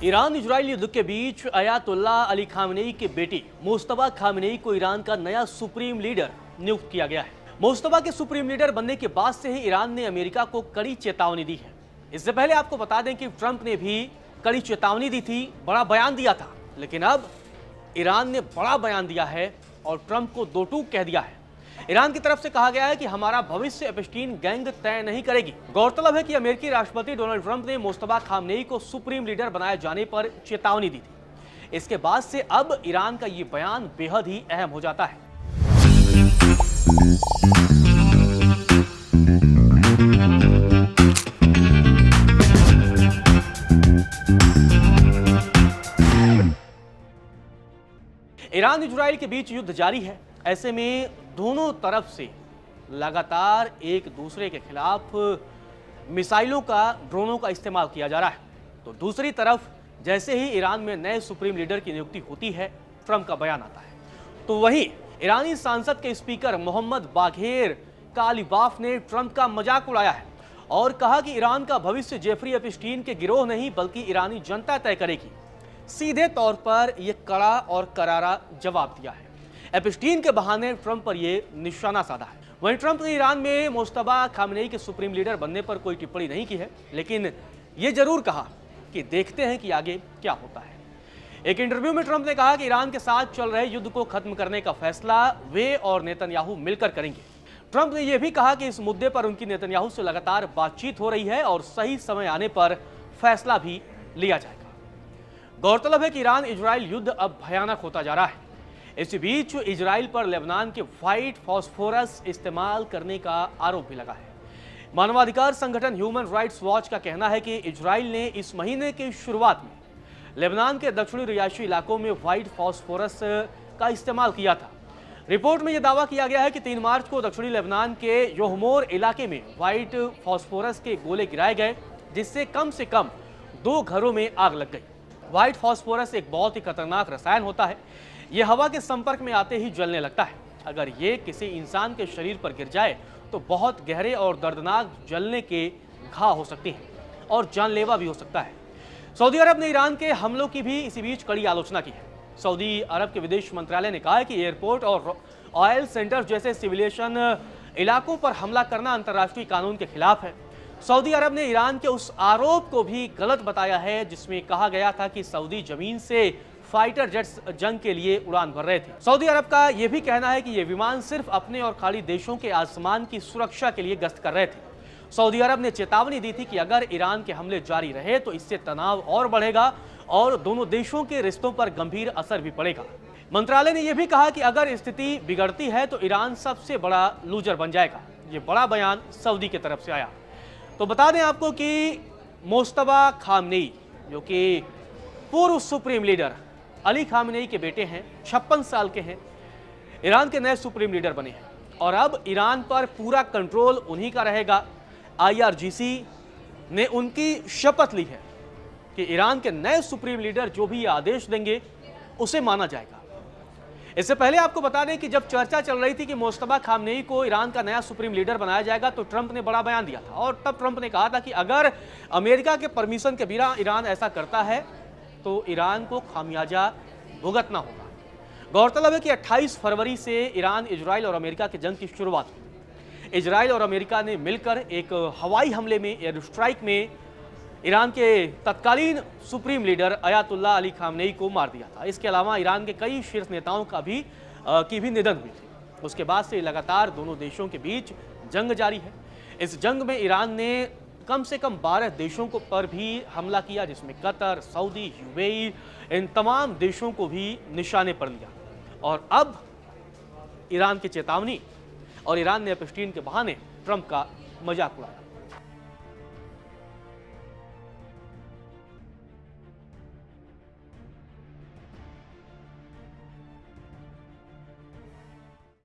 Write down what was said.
Iran Israel युद्ध के बीच Ayatollah Ali Khamenei के बेटे मुस्तफा खामेनेई को ईरान का नया सुप्रीम लीडर नियुक्त किया गया है। मुस्तफा के सुप्रीम लीडर बनने के बाद से ही ईरान ने अमेरिका को कड़ी चेतावनी दी है। इससे पहले आपको बता दें कि ट्रंप ने भी कड़ी चेतावनी दी थी, बड़ा बयान दिया था, लेकिन अब ईरान ने बड़ा बयान दिया है और ट्रंप को दो टूक कह दिया है। ईरान की तरफ से कहा गया है कि हमारा भविष्य एप्स्टीन गैंग तय नहीं करेगी। गौरतलब है कि अमेरिकी राष्ट्रपति डोनाल्ड ट्रंप ने मुस्तफा खामेनेई को सुप्रीम लीडर बनाए जाने पर चेतावनी दी थी। इसके बाद से अब ईरान का ये बयान बेहद ही अहम हो जाता है। ईरान इजराइल के बीच युद्ध जारी है। ऐसे में दोनों तरफ से लगातार एक दूसरे के खिलाफ मिसाइलों का, ड्रोनों का इस्तेमाल किया जा रहा है। तो दूसरी तरफ जैसे ही ईरान में नए सुप्रीम लीडर की नियुक्ति होती है, ट्रंप का बयान आता है। तो वहीं ईरानी संसद के स्पीकर मोहम्मद बाघेर कालिबाफ ने ट्रंप का मजाक उड़ाया है और कहा कि ईरान का भविष्य जेफरी एप्स्टीन के गिरोह नहीं बल्कि ईरानी जनता तय करेगी। सीधे तौर पर यह कड़ा और करारा जवाब दिया है। एप्स्टीन के बहाने ट्रंप पर यह निशाना साधा है। वहीं ट्रंप ने ईरान में मुस्तफा खामेनेई के सुप्रीम लीडर बनने पर कोई टिप्पणी नहीं की है, लेकिन यह जरूर कहा कि देखते हैं कि आगे क्या होता है। एक इंटरव्यू में ट्रंप ने कहा कि ईरान के साथ चल रहे युद्ध को खत्म करने का फैसला वे और नेतन्याहू मिलकर करेंगे। ट्रंप ने यह भी कहा कि इस मुद्दे पर उनकी नेतन्याहू से लगातार बातचीत हो रही है और सही समय आने पर फैसला भी लिया जाएगा। गौरतलब है कि ईरान इजराइल युद्ध अब भयानक होता जा रहा है। इसी बीच इजराइल पर लेबनान के व्हाइट फास्फोरस इस्तेमाल करने का आरोप भी लगा है। मानवाधिकार संगठन ह्यूमन राइट्स वॉच का कहना है कि इजराइल ने इस महीने की शुरुआत में लेबनान के दक्षिणी रिहायशी इलाकों में व्हाइट फास्फोरस का इस्तेमाल किया था। रिपोर्ट में यह दावा किया गया है कि 3 मार्च को दक्षिणी लेबनान के योहमोर इलाके में व्हाइट फास्फोरस के गोले गिराए गए, जिससे कम से कम 2 घरों में आग लग गई। व्हाइट फास्फोरस एक बहुत ही खतरनाक रसायन होता है। यह हवा के संपर्क में आते ही जलने लगता है। अगर ये किसी इंसान के शरीर पर गिर जाए तो बहुत गहरे और दर्दनाक जलने के घाव हो सकते हैं और जानलेवा भी हो सकता है। सऊदी अरब ने ईरान के हमलों की भी इसी बीच कड़ी आलोचना की है। सऊदी अरब के विदेश मंत्रालय ने कहा है कि एयरपोर्ट और ऑयल सेंटर जैसे सिविलियन इलाकों पर हमला करना अंतर्राष्ट्रीय कानून के खिलाफ है। सऊदी अरब ने ईरान के उस आरोप को भी गलत बताया है जिसमें कहा गया था कि सऊदी जमीन से फाइटर जेट्स जंग के लिए उड़ान भर रहे थे। सऊदी अरब का यह भी कहना है कि ये विमान सिर्फ अपने और खाड़ी देशों के आसमान की सुरक्षा के लिए गश्त कर रहे थे। सऊदी अरब ने चेतावनी दी थी कि अगर ईरान के हमले जारी रहे तो इससे तनाव और बढ़ेगा और दोनों देशों के रिश्तों पर गंभीर असर भी पड़ेगा। मंत्रालय ने यह भी कहा कि अगर स्थिति बिगड़ती है तो ईरान सबसे बड़ा लूजर बन जाएगा। ये बड़ा बयान सऊदी की तरफ से आया। तो बता दें आपको कि मुस्तफा खामेनेई, जो कि पूर्व सुप्रीम लीडर अली खामेनेई के बेटे हैं, 56 साल के हैं, ईरान के नए सुप्रीम लीडर बने हैं और अब ईरान पर पूरा कंट्रोल उन्हीं का रहेगा। IRGC ने उनकी शपथ ली है कि ईरान के नए सुप्रीम लीडर जो भी आदेश देंगे उसे माना जाएगा। इससे पहले आपको बता दें कि जब चर्चा चल रही थी कि मुस्तफा खामेनेई को ईरान का नया सुप्रीम लीडर बनाया जाएगा तो ट्रंप ने बड़ा बयान दिया था और तब ट्रंप ने कहा था कि अगर अमेरिका के परमिशन के बिना ईरान ऐसा करता है तो ईरान को खामियाजा भुगतना होगा। गौरतलब है कि 28 फरवरी से ईरान, इजराइल और अमेरिका की जंग की शुरुआत हुई। इजराइल और अमेरिका ने मिलकर एक हवाई हमले में, एयर स्ट्राइक में ईरान के तत्कालीन supreme leader Ayatollah Ali Khamenei को मार दिया था। इसके अलावा ईरान के कई शीर्ष नेताओं का भी निधन हुई थी। उसके बाद से लगातार दोनों देशों के बीच जंग जारी है। इस जंग में ईरान ने कम से कम 12 देशों को पर भी हमला किया, जिसमें कतर, सऊदी, UAE, इन तमाम देशों को भी निशाने पर लिया। और अब ईरान की चेतावनी और ईरान ने एप्स्टीन के बहाने ट्रंप का मजाक उड़ाया।